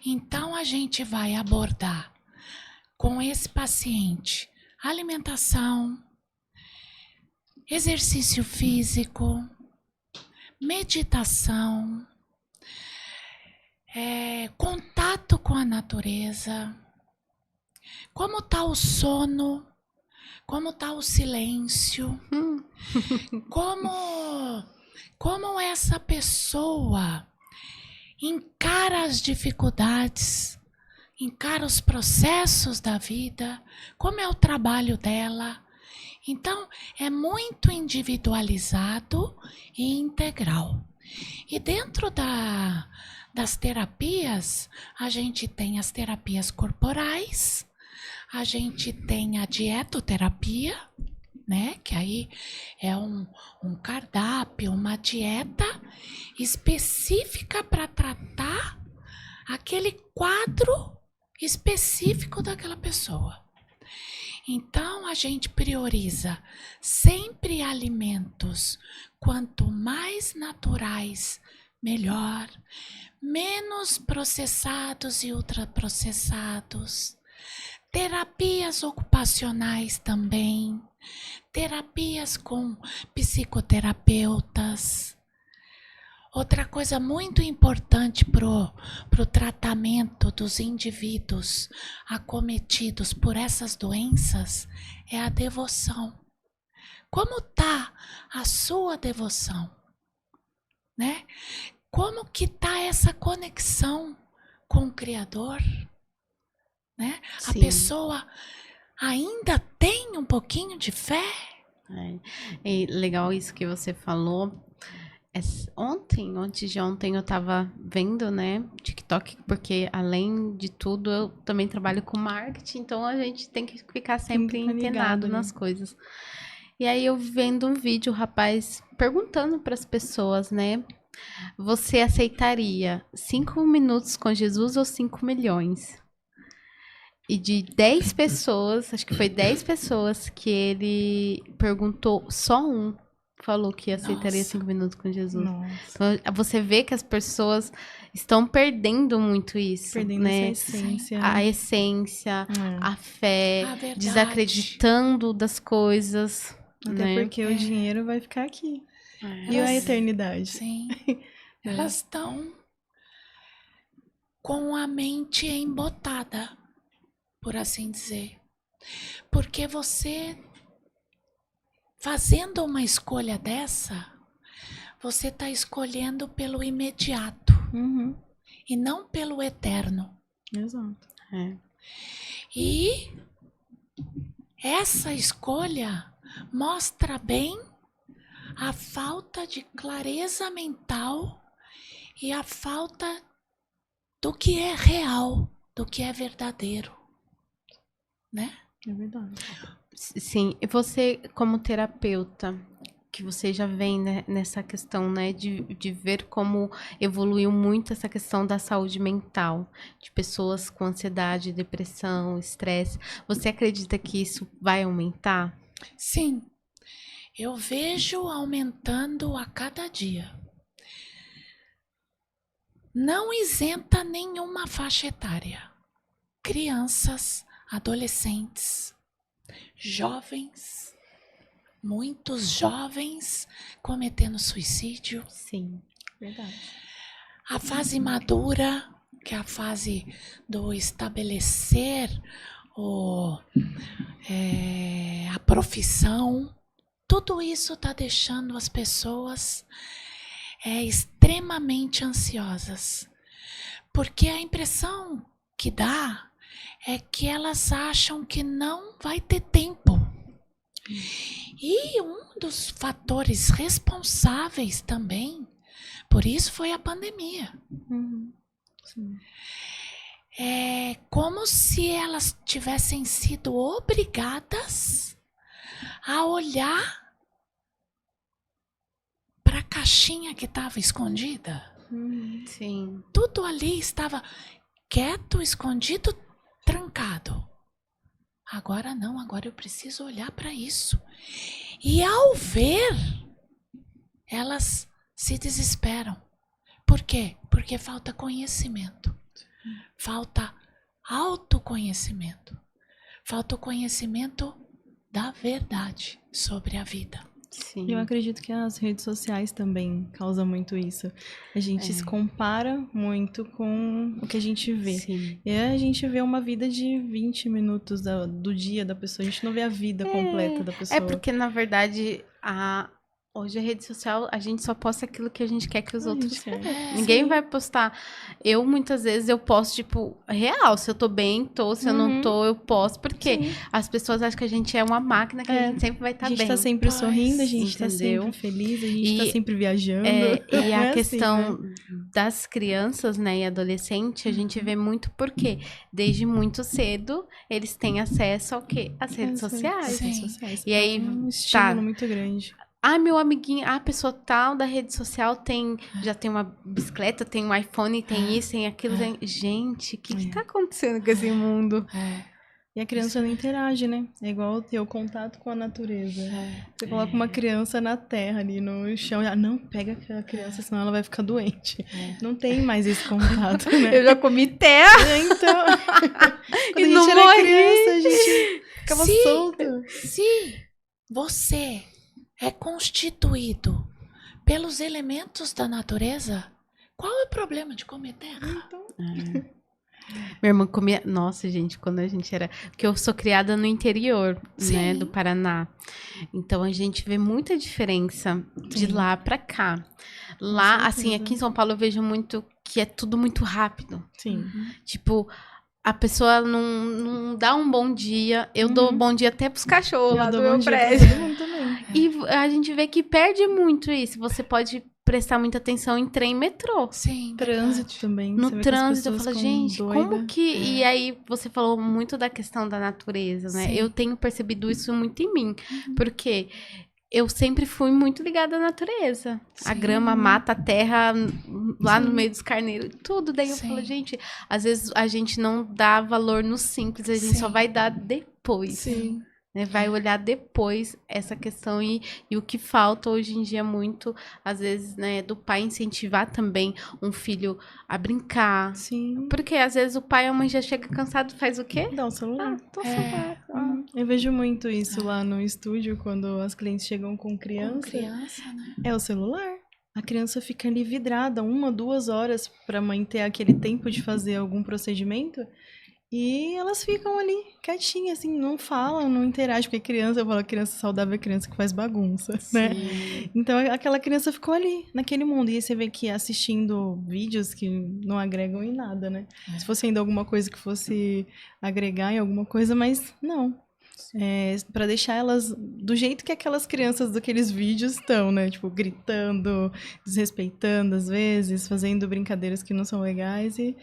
Então a gente vai abordar com esse paciente alimentação, exercício físico, meditação, contato com a natureza, como está o sono, como está o silêncio, como essa pessoa encara as dificuldades, encara os processos da vida, como é o trabalho dela. Então, é muito individualizado e integral. E dentro das terapias, a gente tem as terapias corporais, a gente tem a dietoterapia, né? Que aí é um cardápio, uma dieta específica para tratar aquele quadro específico daquela pessoa. Então, a gente prioriza sempre alimentos, quanto mais naturais, melhor, menos processados e ultraprocessados, terapias ocupacionais também, terapias com psicoterapeutas. Outra coisa muito importante pro tratamento dos indivíduos acometidos por essas doenças é a devoção. Como tá a sua devoção, né? Como que tá essa conexão com o Criador, né? A Sim. pessoa ainda tem um pouquinho de fé? E legal isso que você falou. Antes de ontem eu tava vendo, né, TikTok, porque além de tudo eu também trabalho com marketing, então a gente tem que ficar sempre Tem que ficar ligado antenado nas coisas. E aí eu vendo um vídeo, o rapaz perguntando para as pessoas, né, você aceitaria 5 minutos com Jesus ou 5 milhões? E de 10 pessoas, acho que foi 10 pessoas que ele perguntou, só um falou que aceitaria Nossa. 5 minutos com Jesus. Nossa. Então, você vê que as pessoas estão perdendo muito isso, Perdendo né? essa essência. A essência, É. a fé, A verdade. desacreditando das coisas, Até né? porque o dinheiro vai ficar aqui. É. E a Elas- eternidade? Sim. É. Elas estão com a mente embotada, por assim dizer. Porque você, fazendo uma escolha dessa, você está escolhendo pelo imediato Uhum. e não pelo eterno. Exato. É. E essa escolha mostra bem a falta de clareza mental e a falta do que é real, do que é verdadeiro, né? É verdade. Sim, e você como terapeuta, que você já vem, né, nessa questão, né, de ver como evoluiu muito essa questão da saúde mental, de pessoas com ansiedade, depressão, estresse, você acredita que isso vai aumentar? Sim, eu vejo aumentando a cada dia. Não isenta nenhuma faixa etária. Crianças, adolescentes, jovens, muitos jovens cometendo suicídio. Sim, verdade. A fase madura, que é a fase do estabelecer a profissão, tudo isso está deixando as pessoas extremamente ansiosas. Porque a impressão que dá é que elas acham que não vai ter tempo. E um dos fatores responsáveis também por isso foi a pandemia. Uhum. Sim. É como se elas tivessem sido obrigadas a olhar para a caixinha que estava escondida. Sim. Tudo ali estava quieto, escondido, trancado. Agora não, agora eu preciso olhar para isso. E ao ver, elas se desesperam. Por quê? Porque falta conhecimento. Falta autoconhecimento. Falta o conhecimento da verdade sobre a vida. Sim. Eu acredito que as redes sociais também causam muito isso. A gente se compara muito com o que a gente vê. Sim. E a gente vê uma vida de 20 minutos do dia da pessoa. A gente não vê a vida completa da pessoa. É porque, na verdade, Hoje a rede social, a gente só posta aquilo que a gente quer que os A outros gente quer. vejam. Ninguém vai postar. Muitas vezes, eu posto, tipo, real. Se eu tô bem, se eu não tô, eu posto. Porque Sim. as pessoas acham que a gente é uma máquina, que a gente sempre vai A estar gente bem. tá sempre Pois, sorrindo, a gente tá entendeu? sempre feliz, a gente tá E- sempre viajando. E Não a é questão assim, né? das crianças, né, e adolescentes, a gente vê muito porque, desde muito cedo, eles têm acesso ao quê? Às redes As sociais. redes Sim. sociais. E aí, É um estímulo tá. muito grande. Meu amiguinho, a pessoa tal da rede social já tem uma bicicleta, tem um iPhone, tem isso, tem aquilo. Gente, o que tá acontecendo com esse mundo? E a criança não interage, né? É igual ter o contato com a natureza. Você coloca uma criança na terra ali no chão, não, pega a criança, senão ela vai ficar doente. Não tem mais esse contato, né? Eu já comi terra Então, quando e a não gente era morri. criança, a gente ficava Se- solto. Se você é constituído pelos elementos da natureza, qual é o problema de comer terra? Minha irmã comia. Nossa, gente, quando a gente era. Porque eu sou criada no interior, né, Sim. do Paraná. Então a gente vê muita diferença de Sim. lá pra cá. Lá, certeza. assim, aqui em São Paulo eu vejo muito que é tudo muito rápido. Sim. Tipo, a pessoa não dá um bom dia. Eu dou bom dia até pros cachorros lá Eu do dou meu bom dia pra prédio. todo mundo também. E a gente vê que perde muito isso. Você pode prestar muita atenção em trem e metrô. Sim. Trânsito também. No você vê que as trânsito, eu pessoas falo, ficam gente, como doidas. que. E aí, você falou muito da questão da natureza, né? Sim. Eu tenho percebido isso muito em mim. Porque eu sempre fui muito ligada à natureza. A Sim. grama, a mata, a terra, lá no Sim. meio dos carneiros, tudo. Daí eu Sim. falo, gente, às vezes a gente não dá valor no simples, a gente só Sim. vai dar depois. Sim. Né? Vai olhar depois essa questão e o que falta hoje em dia muito, às vezes, né, do pai incentivar também um filho a brincar. Sim. Porque às vezes o pai e a mãe já chega cansado, faz o quê? Dá o celular. Tô É. celular. Eu vejo muito isso lá no estúdio, quando as clientes chegam com Com criança. criança, né? É o celular. A criança fica ali vidrada 1, 2 horas pra mãe ter aquele tempo de fazer algum procedimento. E elas ficam ali, quietinhas, assim, não falam, não interagem. Porque criança, eu falo, criança saudável é criança que faz bagunça, né? Então aquela criança ficou ali, naquele mundo. E aí você vê que assistindo vídeos que não agregam em nada, né? Se fosse ainda alguma coisa que fosse agregar em alguma coisa, mas não. Pra deixar elas do jeito que aquelas crianças daqueles vídeos estão, né? Tipo, gritando, desrespeitando às vezes, fazendo brincadeiras que não são legais. E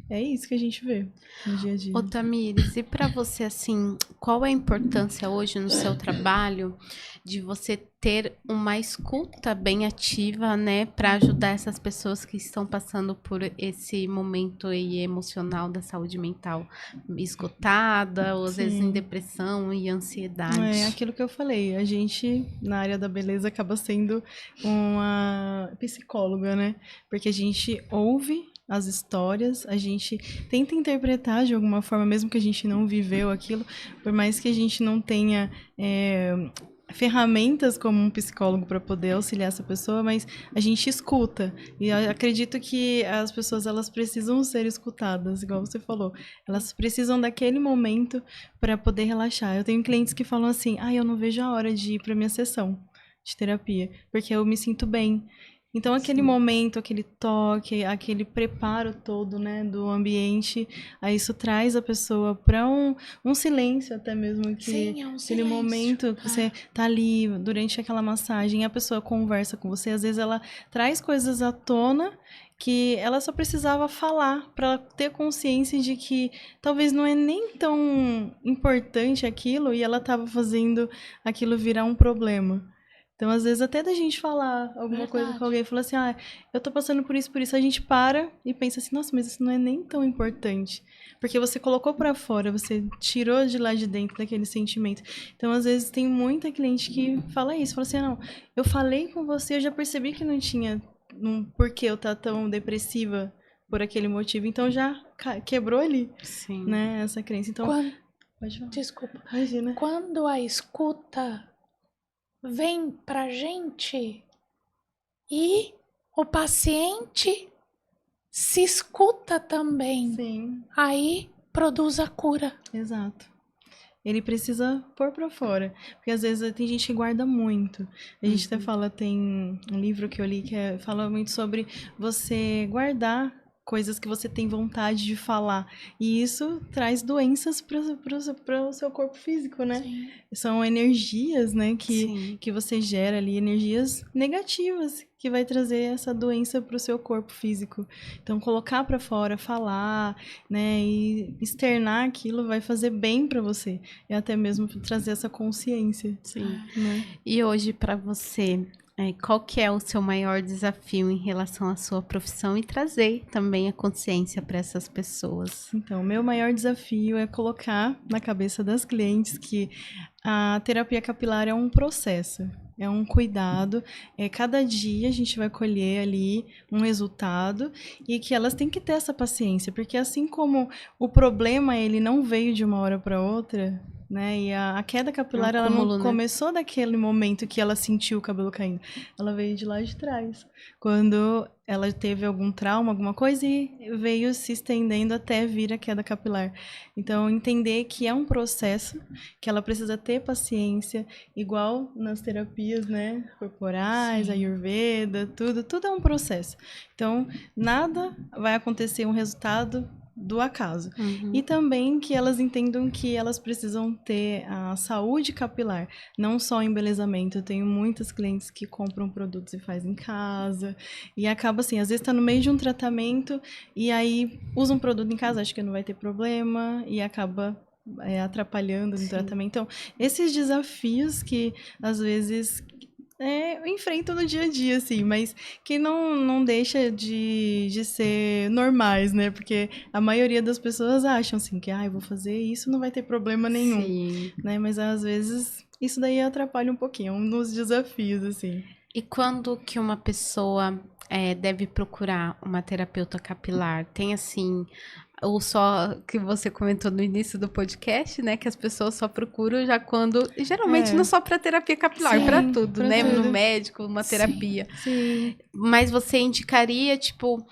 é isso que a gente vê no dia a dia. Ô, Tamires, e pra você, assim, qual é a importância hoje no seu trabalho de você ter uma escuta bem ativa, né, pra ajudar essas pessoas que estão passando por esse momento aí emocional da saúde mental esgotada, ou às vezes em Sim. depressão e ansiedade? É aquilo que eu falei, a gente, na área da beleza, acaba sendo uma psicóloga, né? Porque a gente ouve as histórias, a gente tenta interpretar de alguma forma, mesmo que a gente não viveu aquilo, por mais que a gente não tenha ferramentas como um psicólogo para poder auxiliar essa pessoa, mas a gente escuta. E eu acredito que as pessoas, elas precisam ser escutadas, igual você falou. Elas precisam daquele momento para poder relaxar. Eu tenho clientes que falam assim, eu não vejo a hora de ir para minha sessão de terapia, porque eu me sinto bem. Então, aquele momento, aquele toque, aquele preparo todo, né, do ambiente, aí isso traz a pessoa para um silêncio até mesmo, que Sim, é um aquele silêncio. momento que você tá ali durante aquela massagem, a pessoa conversa com você, às vezes ela traz coisas à tona que ela só precisava falar para ela ter consciência de que talvez não é nem tão importante aquilo e ela estava fazendo aquilo virar um problema. Então, às vezes, até da gente falar alguma coisa com alguém, falar assim, eu tô passando por isso, a gente para e pensa assim, nossa, mas isso não é nem tão importante. Porque você colocou pra fora, você tirou de lá de dentro daquele sentimento. Então, às vezes, tem muita cliente que fala isso, fala assim, não, eu falei com você, eu já percebi que não tinha por que eu tá tão depressiva por aquele motivo. Então, já quebrou ali, Sim. né, essa crença. Então, pode falar. Desculpa. Imagina. Quando a escuta vem pra gente e o paciente se escuta também, Sim. aí produz a cura. Exato. ele precisa pôr pra fora. Porque às vezes tem gente que guarda muito. A gente até fala, tem um livro que eu li que fala muito sobre você guardar coisas que você tem vontade de falar. E isso traz doenças para o seu corpo físico, né? Sim. São energias, né, Sim. que você gera ali, energias negativas, que vai trazer essa doença para o seu corpo físico. Então, colocar para fora, falar, né, e externar aquilo vai fazer bem para você. E até mesmo trazer essa consciência. Sim. Né? E hoje, para você, qual que é o seu maior desafio em relação à sua profissão e trazer também a consciência para essas pessoas? Então, meu maior desafio é colocar na cabeça das clientes que a terapia capilar é um processo, é um cuidado, cada dia a gente vai colher ali um resultado e que elas têm que ter essa paciência, porque assim como o problema ele não veio de uma hora para outra, né? E a queda capilar, ela acúmulo, não começou daquele momento que ela sentiu o cabelo caindo. Ela veio de lá de trás. Quando ela teve algum trauma, alguma coisa, e veio se estendendo até vir a queda capilar. Então, entender que é um processo, que ela precisa ter paciência, igual nas terapias, né? Corporais, Sim. Ayurveda, tudo é um processo. Então, nada vai acontecer um resultado do acaso. E também que elas entendam que elas precisam ter a saúde capilar, não só o embelezamento. Eu tenho muitas clientes que compram produtos e fazem em casa, e acaba assim, às vezes está no meio de um tratamento, e aí usa um produto em casa, acha que não vai ter problema, e acaba atrapalhando no tratamento. Então, esses desafios que às vezes eu enfrento no dia a dia, assim, mas que não deixa de ser normais, né? Porque a maioria das pessoas acham assim que, eu vou fazer isso, não vai ter problema nenhum, Sim. né? Mas às vezes isso daí atrapalha um pouquinho, é um dos desafios, assim. E quando que uma pessoa deve procurar uma terapeuta capilar? Tem assim, ou só que você comentou no início do podcast, né? Que as pessoas só procuram já quando. Geralmente não só para terapia capilar, Sim, para tudo, pra né? tudo. No médico, uma Sim. terapia. Sim. Mas você indicaria, tipo,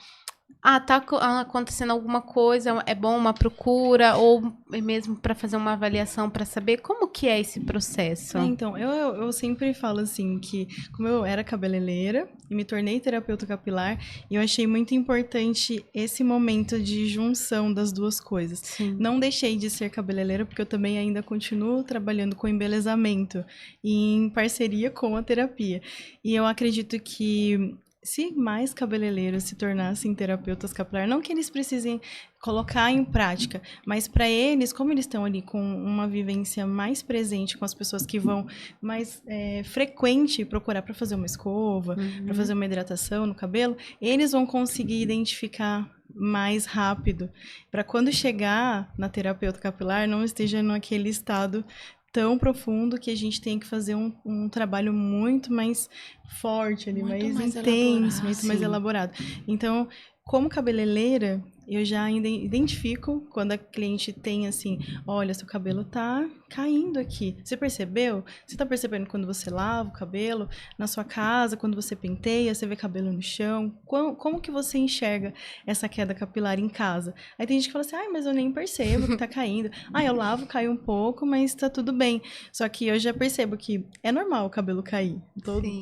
tá acontecendo alguma coisa, é bom uma procura, ou mesmo para fazer uma avaliação para saber como que é esse processo? Então, eu sempre falo assim que, como eu era cabeleireira e me tornei terapeuta capilar, eu achei muito importante esse momento de junção das duas coisas. Sim. Não deixei de ser cabeleireira, porque eu também ainda continuo trabalhando com embelezamento em parceria com a terapia. E eu acredito que se mais cabeleireiros se tornassem terapeutas capilar, não que eles precisem colocar em prática, mas para eles, como eles estão ali com uma vivência mais presente com as pessoas que vão mais frequente procurar para fazer uma escova, para fazer uma hidratação no cabelo, eles vão conseguir identificar mais rápido, para quando chegar na terapeuta capilar não esteja naquele estado tão profundo que a gente tem que fazer um trabalho muito mais forte ali, Muito mais mais intenso, elaborado. muito mais elaborado. Então, como cabeleireira, eu já ainda identifico quando a cliente tem assim, olha, seu cabelo tá caindo aqui. Você percebeu? Você tá percebendo quando você lava o cabelo? Na sua casa, quando você penteia, você vê cabelo no chão? Como que você enxerga essa queda capilar em casa? Aí tem gente que fala assim, mas eu nem percebo que tá caindo. Eu lavo, cai um pouco, mas tá tudo bem. Só que eu já percebo que é normal o cabelo cair.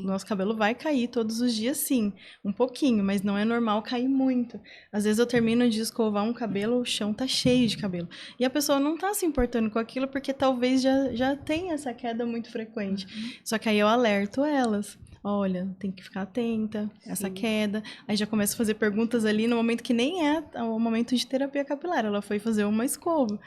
Nosso cabelo vai cair todos os dias, sim. Um pouquinho, mas não é normal cair muito. Às vezes eu termino de escovar um cabelo, o chão tá cheio de cabelo. E a pessoa não tá se importando com aquilo porque talvez já tenha essa queda muito frequente. Só que aí eu alerto elas. Olha, tem que ficar atenta, essa queda. Aí já começo a fazer perguntas ali no momento que nem é o momento de terapia capilar. Ela foi fazer uma escova.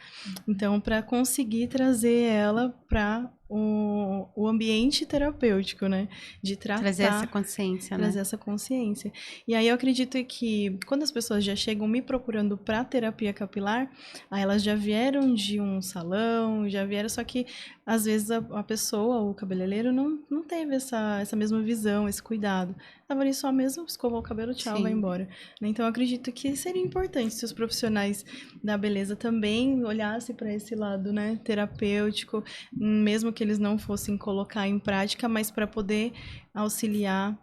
Então, para conseguir trazer ela para o ambiente terapêutico, né? De tratar. Trazer essa consciência, né? Trazer essa consciência. E aí eu acredito que quando as pessoas já chegam me procurando para terapia capilar, aí elas já vieram de um salão, já vieram, só que às vezes a pessoa, o cabeleireiro, não teve essa mesma visão, esse cuidado. Tava ali só mesmo, escovou o cabelo, tchau, vai embora. Então eu acredito que seria importante se os profissionais da beleza também olhassem para esse lado, né, terapêutico, mesmo que eles não fossem colocar em prática, mas para poder auxiliar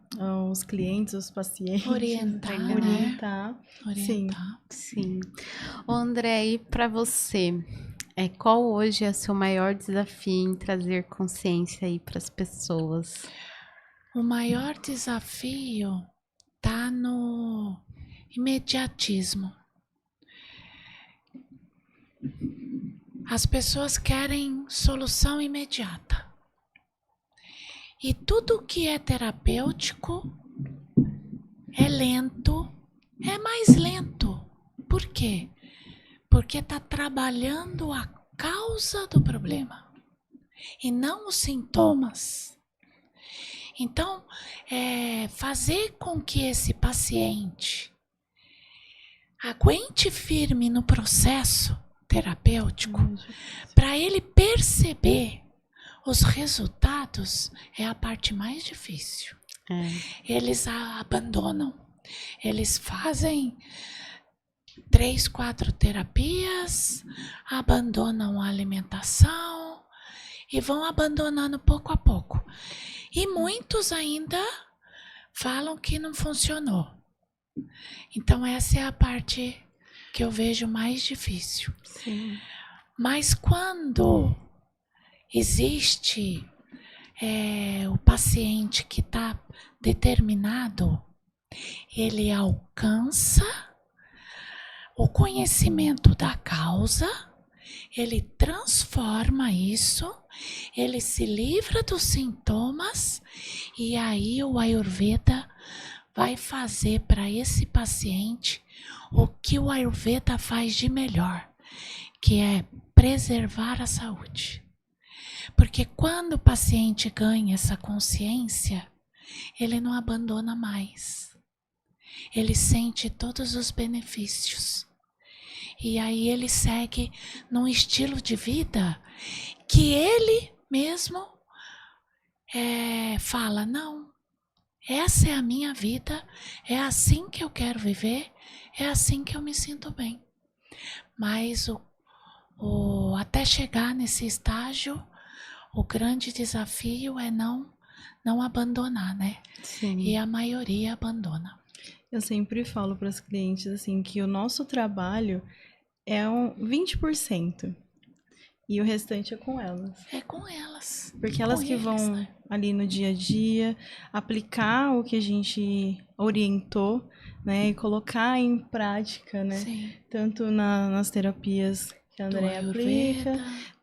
os clientes, os pacientes. Orientar, né? Orientar. Orientar. Sim. Ô, André, e para você? Qual hoje é o seu maior desafio em trazer consciência aí para as pessoas? O maior desafio está no imediatismo. As pessoas querem solução imediata. E tudo que é terapêutico é lento, é mais lento. Por quê? Porque está trabalhando a causa do problema e não os sintomas. Então, fazer com que esse paciente aguente firme no processo terapêutico, para ele perceber os resultados, é a parte mais difícil. Eles abandonam. Eles fazem 3, 4 terapias, abandonam a alimentação e vão abandonando pouco a pouco. E muitos ainda falam que não funcionou. Então essa é a parte que eu vejo mais difícil. Sim. Mas quando existe o paciente que está determinado, ele alcança o conhecimento da causa, ele transforma isso, ele se livra dos sintomas e aí o Ayurveda vai fazer para esse paciente o que o Ayurveda faz de melhor, que é preservar a saúde. Porque quando o paciente ganha essa consciência, ele não abandona mais. Ele sente todos os benefícios. E aí ele segue num estilo de vida que ele mesmo fala, não, essa é a minha vida, é assim que eu quero viver, é assim que eu me sinto bem. Mas até chegar nesse estágio, o grande desafio é não abandonar, né? Sim. E a maioria abandona. Eu sempre falo para as clientes assim que o nosso trabalho é 20% e o restante é com elas. É com elas. Porque elas que vão ali no dia a dia aplicar o que a gente orientou, né, e colocar em prática, né? Sim. Tanto nas terapias que a Andrea aplica,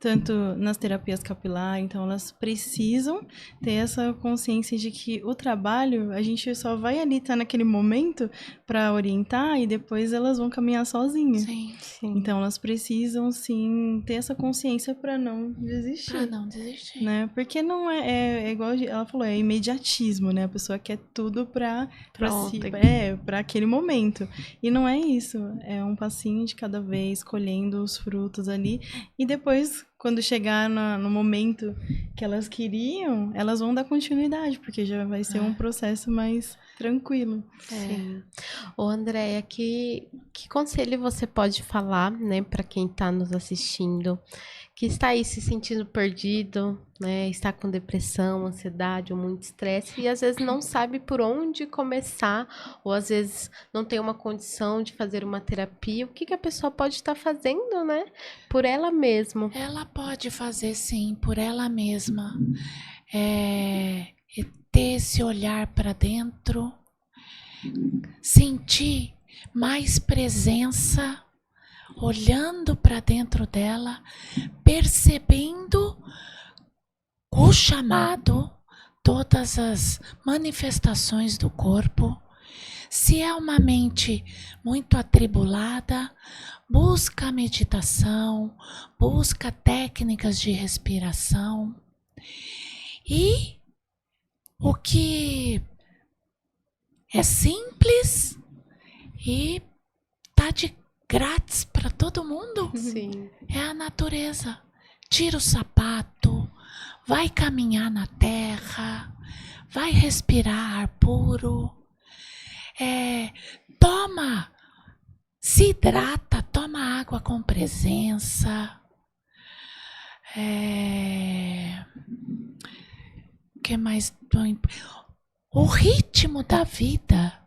tanto nas terapias capilar. Então elas precisam ter essa consciência de que o trabalho, a gente só vai ali estar naquele momento para orientar e depois elas vão caminhar sozinhas. Sim. Então elas precisam sim ter essa consciência para não desistir. Para não desistir. Né? Porque não é igual ela falou, é imediatismo, né? A pessoa quer tudo para aquele momento. E não é isso, é um passinho de cada vez, colhendo os frutos ali. E depois, quando chegar no momento que elas queriam, elas vão dar continuidade, porque já vai ser um processo mais tranquilo. Sim. Ô, Andréia, que conselho você pode falar, né, para quem está nos assistindo, que está aí se sentindo perdido, né, está com depressão, ansiedade ou muito estresse e às vezes não sabe por onde começar ou às vezes não tem uma condição de fazer uma terapia, o que a pessoa pode estar fazendo, né, por ela mesma? Ela pode fazer sim, por ela mesma. Ter esse olhar para dentro, sentir mais presença, olhando para dentro dela, percebendo o chamado, todas as manifestações do corpo. Se é uma mente muito atribulada, busca a meditação, busca técnicas de respiração. E o que é simples e tá de grátis para todo mundo. Sim. É a natureza. Tira o sapato, vai caminhar na terra, vai respirar ar puro, se hidrata, toma água com presença. Que mais? O ritmo da vida,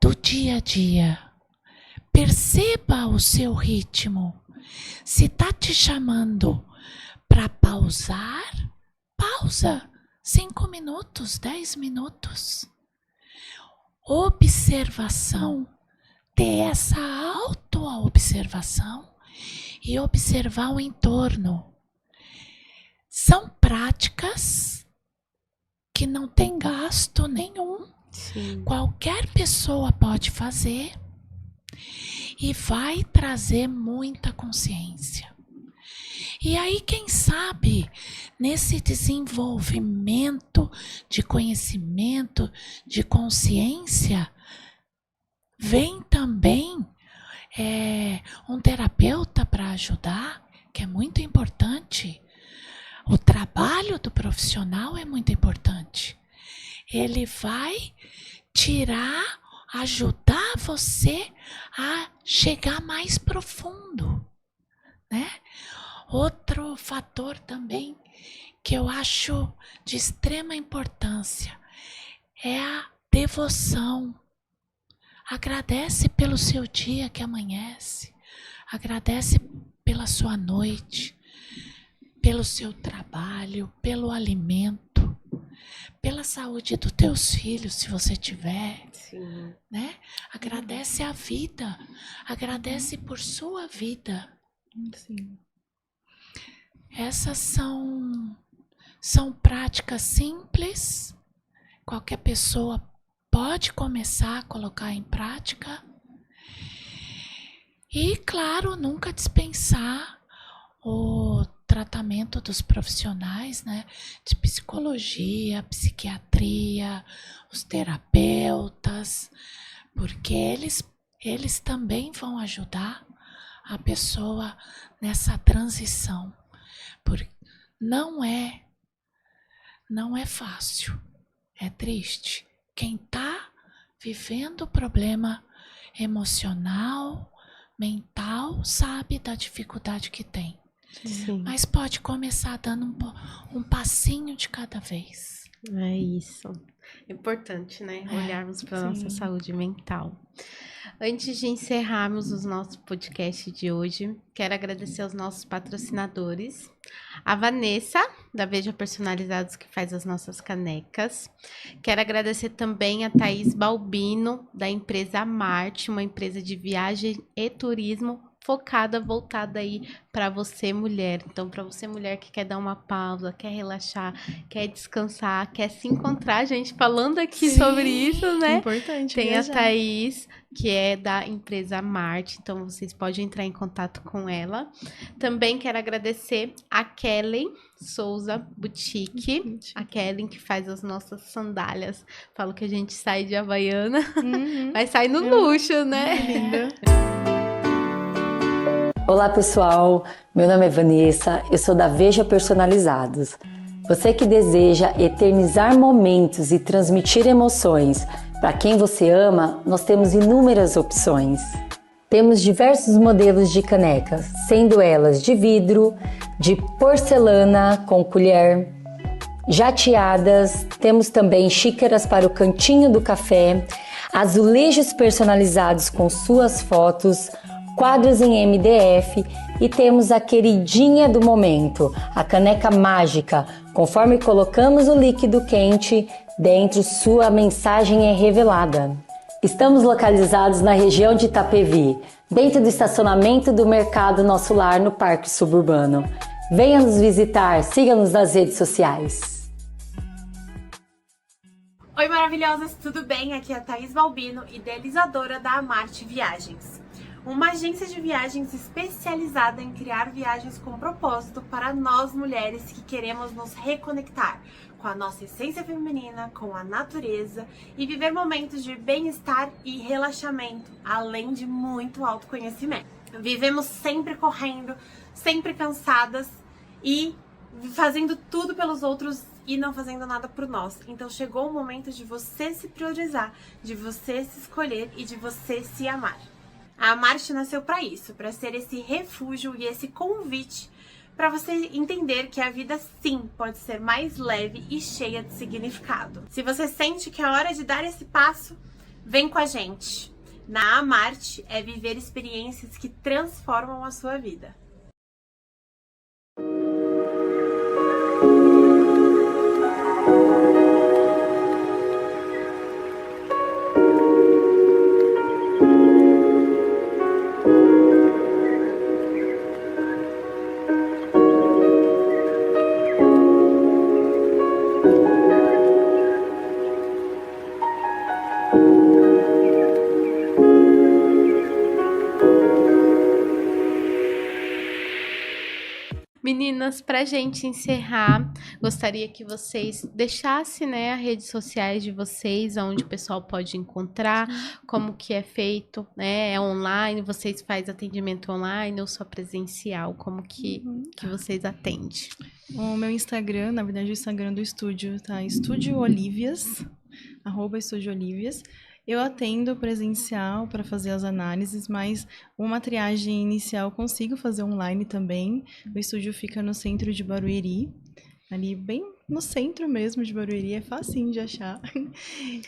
do dia a dia. Perceba o seu ritmo. Se tá te chamando para pausar, pausa. 5 minutos, 10 minutos. Observação. Ter essa autoobservação e observar o entorno. São práticas que não tem gasto nenhum. Sim. Qualquer pessoa pode fazer e vai trazer muita consciência. E aí, quem sabe, nesse desenvolvimento de conhecimento, de consciência, vem também um terapeuta para ajudar, que é muito importante. O trabalho do profissional é muito importante. Ele vai ajudar você a chegar mais profundo, né? Outro fator também que eu acho de extrema importância é a devoção. Agradece pelo seu dia que amanhece, agradece pela sua noite, pelo seu trabalho, pelo alimento, pela saúde dos teus filhos, se você tiver. Sim. Né? Agradece a vida, agradece por sua vida. Sim. Essas são práticas simples, qualquer pessoa pode começar a colocar em prática. E, claro, nunca dispensar o tratamento dos profissionais, né, de psicologia, psiquiatria, os terapeutas, porque eles também vão ajudar a pessoa nessa transição. Porque não é fácil, é triste. Quem está vivendo problema emocional, mental, sabe da dificuldade que tem. Sim. Mas pode começar dando um passinho de cada vez. É isso. É importante, né? Olharmos para a nossa saúde mental. Antes de encerrarmos o nosso podcast de hoje, quero agradecer aos nossos patrocinadores. A Vanessa, da Veja Personalizados, que faz as nossas canecas. Quero agradecer também a Thaís Balbino, da empresa Marte, uma empresa de viagem e turismo voltada aí para você, mulher. Então, para você, mulher que quer dar uma pausa, quer relaxar, quer descansar, quer se encontrar, gente, falando aqui sobre isso, né? Importante. Tem viajar. a Thaís, que é da empresa Marte, então vocês podem entrar em contato com ela. Também quero agradecer a Kellen Souza Boutique, a Kellen que faz as nossas sandálias. Falo que a gente sai de Havaiana, mas sai no luxo, né? Linda. Olá pessoal, meu nome é Vanessa, eu sou da Veja Personalizados. Você que deseja eternizar momentos e transmitir emoções para quem você ama, nós temos inúmeras opções. Temos diversos modelos de canecas, sendo elas de vidro, de porcelana com colher, jateadas, temos também xícaras para o cantinho do café, azulejos personalizados com suas fotos, quadros em MDF e temos a queridinha do momento, a caneca mágica. Conforme colocamos o líquido quente dentro, sua mensagem é revelada. Estamos localizados na região de Itapevi, dentro do estacionamento do Mercado Nosso Lar, no Parque Suburbano. Venha nos visitar, siga-nos nas redes sociais. Oi maravilhosas, tudo bem? Aqui é a Thaís Balbino, idealizadora da Amarte Viagens. Uma agência de viagens especializada em criar viagens com propósito para nós mulheres que queremos nos reconectar com a nossa essência feminina, com a natureza e viver momentos de bem-estar e relaxamento, além de muito autoconhecimento. Vivemos sempre correndo, sempre cansadas e fazendo tudo pelos outros e não fazendo nada por nós. Então chegou o momento de você se priorizar, de você se escolher e de você se amar. A Amarte nasceu para isso, para ser esse refúgio e esse convite para você entender que a vida sim pode ser mais leve e cheia de significado. Se você sente que é hora de dar esse passo, vem com a gente. Na Amarte é viver experiências que transformam a sua vida. Meninas, pra gente encerrar, gostaria que vocês deixassem, né, as redes sociais de vocês, onde o pessoal pode encontrar, como que é feito, né? É online, vocês fazem atendimento online ou só presencial? Como que vocês atendem? O meu Instagram, na verdade, o Instagram do estúdio tá Estúdio Olívias, @estúdio-olívias. Eu atendo presencial para fazer as análises, mas uma triagem inicial consigo fazer online também. O estúdio fica no centro de Barueri, ali bem no centro mesmo de Barueri, é facinho de achar.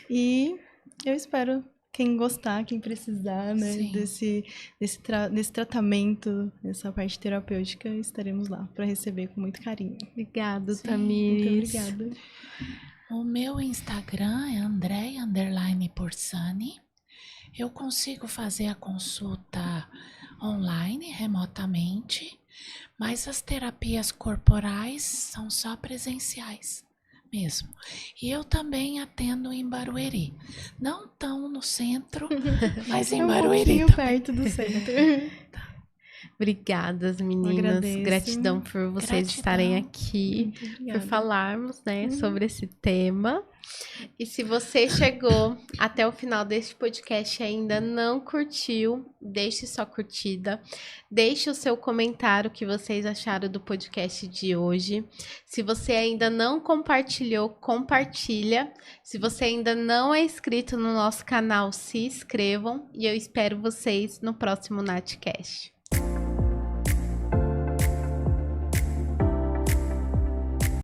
E eu espero quem gostar, quem precisar, né, Sim. desse tratamento, dessa parte terapêutica, estaremos lá para receber com muito carinho. Obrigada, Sim, Tamires. Muito obrigada. O meu Instagram é Andréia_Porsani. Eu consigo fazer a consulta online, remotamente, mas as terapias corporais são só presenciais mesmo. E eu também atendo em Barueri. Não tão no centro, mas em É um Barueri pouquinho também. perto do centro. Obrigadas, meninas. agradeço. Gratidão por vocês Gratidão. estarem aqui, Muito por obrigada. falarmos, né, sobre esse tema. E se você chegou até o final deste podcast e ainda não curtiu, deixe sua curtida, deixe o seu comentário que vocês acharam do podcast de hoje. Se você ainda não compartilhou, compartilha. Se você ainda não é inscrito no nosso canal, se inscrevam e eu espero vocês no próximo Natcast.